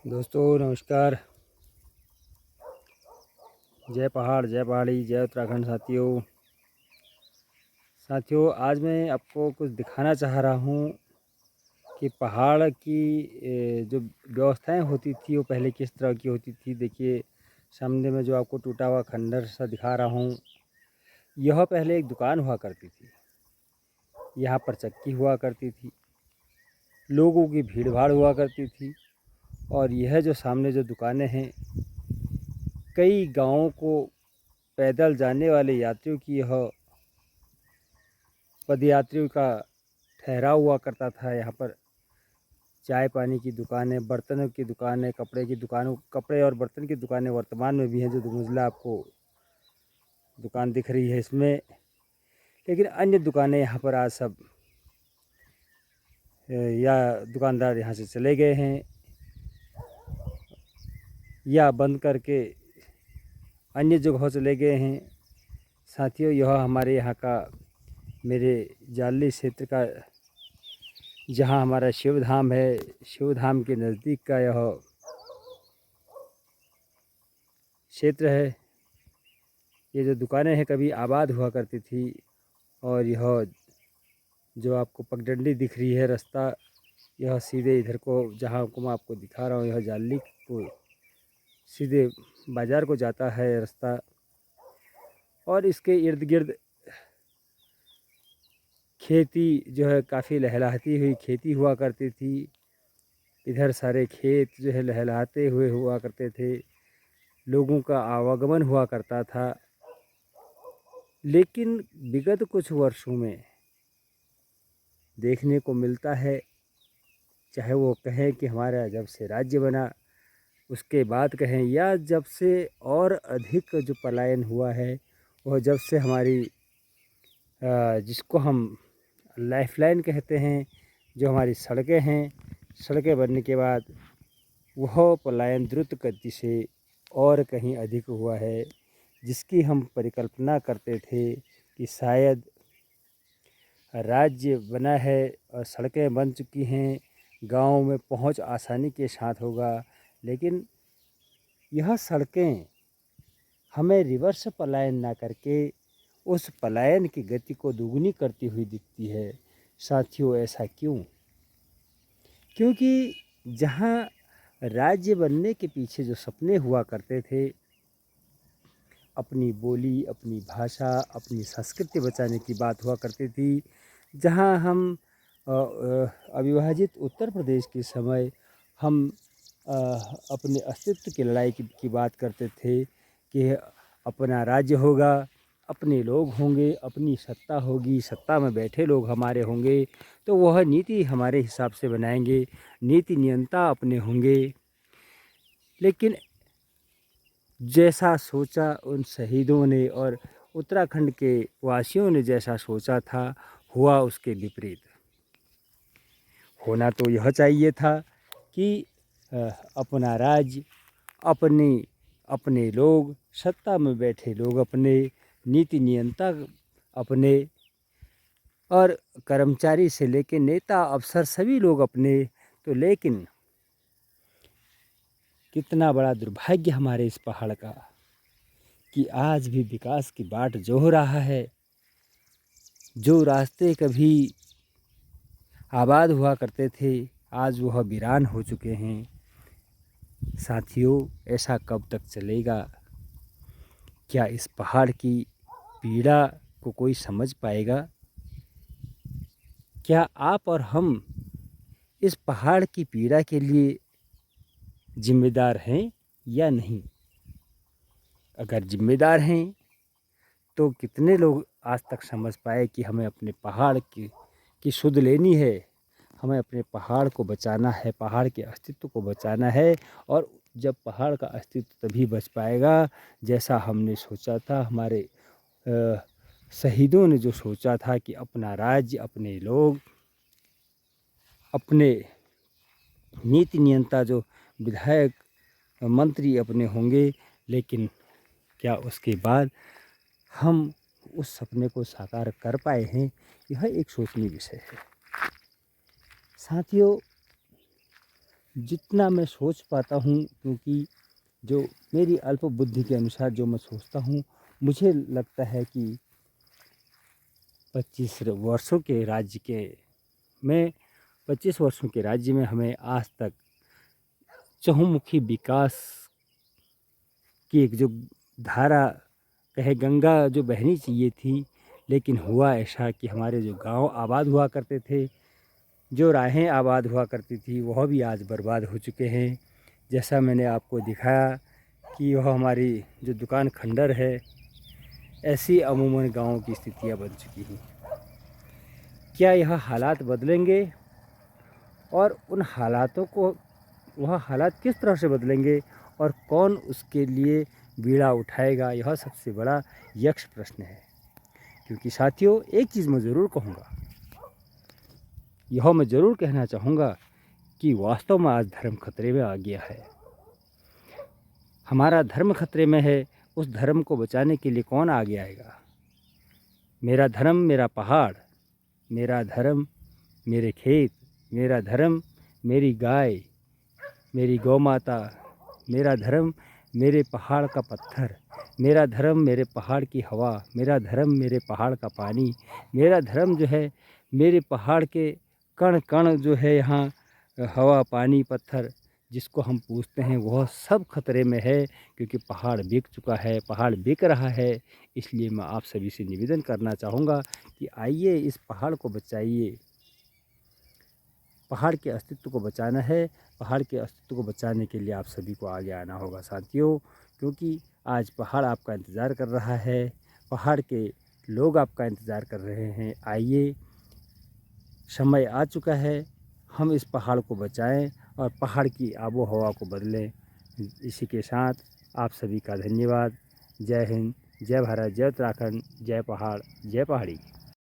दोस्तों नमस्कार। जय पहाड़ जय पहाड़ी जय उत्तराखंड। साथियों आज मैं आपको कुछ दिखाना चाह रहा हूँ कि पहाड़ की जो व्यवस्थाएं होती थी वो पहले किस तरह की होती थी। देखिए सामने में जो आपको टूटा हुआ खंडर सा दिखा रहा हूँ, यह पहले एक दुकान हुआ करती थी। यहाँ पर चक्की हुआ करती थी, लोगों की भीड़ भाड़ हुआ करती थी। और यह जो सामने जो दुकानें हैं, कई गाँवों को पैदल जाने वाले यात्रियों की यह पदयात्रियों का ठहराव हुआ करता था। यहाँ पर चाय पानी की दुकानें, बर्तनों की दुकानें, कपड़े की दुकानों, कपड़े और बर्तन की दुकानें वर्तमान में भी हैं, जो दुमंजिला आपको दुकान दिख रही है इसमें। लेकिन अन्य दुकानें यहाँ पर आज सब या दुकानदार यहाँ से चले गए हैं या बंद करके अन्य जगहों चले गए हैं। साथियों यह हमारे यहाँ का, मेरे जाली क्षेत्र का, जहाँ हमारा शिव धाम है, शिव धाम के नज़दीक का यह क्षेत्र है। ये जो दुकानें हैं कभी आबाद हुआ करती थी। और यह जो आपको पगडंडी दिख रही है रास्ता, यह सीधे इधर को, जहाँ को मैं आपको दिखा रहा हूँ, यह जाली को सीधे बाज़ार को जाता है रास्ता। और इसके इर्द गिर्द खेती जो है काफ़ी लहलहाती हुई खेती हुआ करती थी। इधर सारे खेत जो है लहलहाते हुए हुआ करते थे, लोगों का आवागमन हुआ करता था। लेकिन विगत कुछ वर्षों में देखने को मिलता है, चाहे वो कहें कि हमारा जब से राज्य बना उसके बाद कहें, या जब से और अधिक जो पलायन हुआ है, वह जब से हमारी जिसको हम लाइफलाइन कहते हैं, जो हमारी सड़कें हैं, सड़कें बनने के बाद वह पलायन द्रुत गति से और कहीं अधिक हुआ है, जिसकी हम परिकल्पना करते थे कि शायद राज्य बना है और सड़कें बन चुकी हैं, गाँव में पहुंच आसानी के साथ होगा। लेकिन यह सड़कें हमें रिवर्स पलायन ना करके उस पलायन की गति को दुगनी करती हुई दिखती है। साथियों ऐसा क्यों? क्योंकि जहाँ राज्य बनने के पीछे जो सपने हुआ करते थे, अपनी बोली, अपनी भाषा, अपनी संस्कृति बचाने की बात हुआ करती थी। जहाँ हम अविभाजित उत्तर प्रदेश के समय हम अपने अस्तित्व की लड़ाई की बात करते थे कि अपना राज्य होगा, अपने लोग होंगे, अपनी सत्ता होगी, सत्ता में बैठे लोग हमारे होंगे, तो वह नीति हमारे हिसाब से बनाएंगे, नीति नियंता अपने होंगे। लेकिन जैसा सोचा उन शहीदों ने और उत्तराखंड के वासियों ने जैसा सोचा था, हुआ उसके विपरीत। होना तो यह चाहिए था कि अपना राज्य, अपने लोग, सत्ता में बैठे लोग अपने, नीति नियंता अपने, और कर्मचारी से लेकर नेता अफसर सभी लोग अपने। तो लेकिन कितना बड़ा दुर्भाग्य हमारे इस पहाड़ का कि आज भी विकास की बाट जोह रहा है। जो रास्ते कभी आबाद हुआ करते थे, आज वह वीरान हो चुके हैं। साथियों ऐसा कब तक चलेगा? क्या इस पहाड़ की पीड़ा को कोई समझ पाएगा? क्या आप और हम इस पहाड़ की पीड़ा के लिए जिम्मेदार हैं या नहीं? अगर जिम्मेदार हैं तो कितने लोग आज तक समझ पाए कि हमें अपने पहाड़ की सुध लेनी है, हमें अपने पहाड़ को बचाना है, पहाड़ के अस्तित्व को बचाना है। और जब पहाड़ का अस्तित्व तभी बच पाएगा जैसा हमने सोचा था, हमारे शहीदों ने जो सोचा था कि अपना राज्य, अपने लोग, अपने नीति नियंता, जो विधायक मंत्री अपने होंगे। लेकिन क्या उसके बाद हम उस सपने को साकार कर पाए हैं? यह एक सोचनीय विषय है। साथियों जितना मैं सोच पाता हूँ, क्योंकि जो मेरी अल्प बुद्धि के अनुसार जो मैं सोचता हूँ, मुझे लगता है कि 25 वर्षों के राज्य के में 25 वर्षों के राज्य में हमें आज तक चहुमुखी विकास की एक जो धारा कहे गंगा जो बहनी चाहिए थी, लेकिन हुआ ऐसा कि हमारे जो गांव आबाद हुआ करते थे, जो राहें आबाद हुआ करती थी, वह भी आज बर्बाद हो चुके हैं। जैसा मैंने आपको दिखाया कि वह हमारी जो दुकान खंडर है, ऐसी अमूमन गाँव की स्थितियाँ बन चुकी हैं। क्या यह हालात बदलेंगे और उन हालातों को वह हालात किस तरह से बदलेंगे और कौन उसके लिए बीड़ा उठाएगा, यह सबसे बड़ा यक्ष प्रश्न है। क्योंकि साथियों, एक चीज़ मैं ज़रूर कहूँगा, यह मैं ज़रूर कहना चाहूँगा कि वास्तव में आज धर्म खतरे में आ गया है। हमारा धर्म खतरे में है, उस धर्म को बचाने के लिए कौन आगे आएगा? मेरा धर्म मेरा पहाड़, मेरा धर्म मेरे खेत, मेरा धर्म मेरी गाय, मेरी गौ माता, मेरा धर्म मेरे पहाड़ का पत्थर, मेरा धर्म मेरे पहाड़ की हवा, मेरा धर्म मेरे पहाड़ का पानी, मेरा धर्म जो है मेरे पहाड़ के कण कण जो है यहाँ हवा, पानी, पत्थर जिसको हम पूछते हैं, वह सब खतरे में है। क्योंकि पहाड़ बिक चुका है, पहाड़ बिक रहा है। इसलिए मैं आप सभी से निवेदन करना चाहूँगा कि आइए इस पहाड़ को बचाइए। पहाड़ के अस्तित्व को बचाना है। पहाड़ के अस्तित्व को बचाने के लिए आप सभी को आगे आना होगा साथियों, क्योंकि आज पहाड़ आपका इंतज़ार कर रहा है, पहाड़ के लोग आपका इंतज़ार कर रहे हैं। आइए, समय आ चुका है, हम इस पहाड़ को बचाएं और पहाड़ की आबो हवा को बदलें। इसी के साथ आप सभी का धन्यवाद। जय हिंद, जय भारत, जय उत्तराखंड, जय पहाड़, जय पहाड़ी।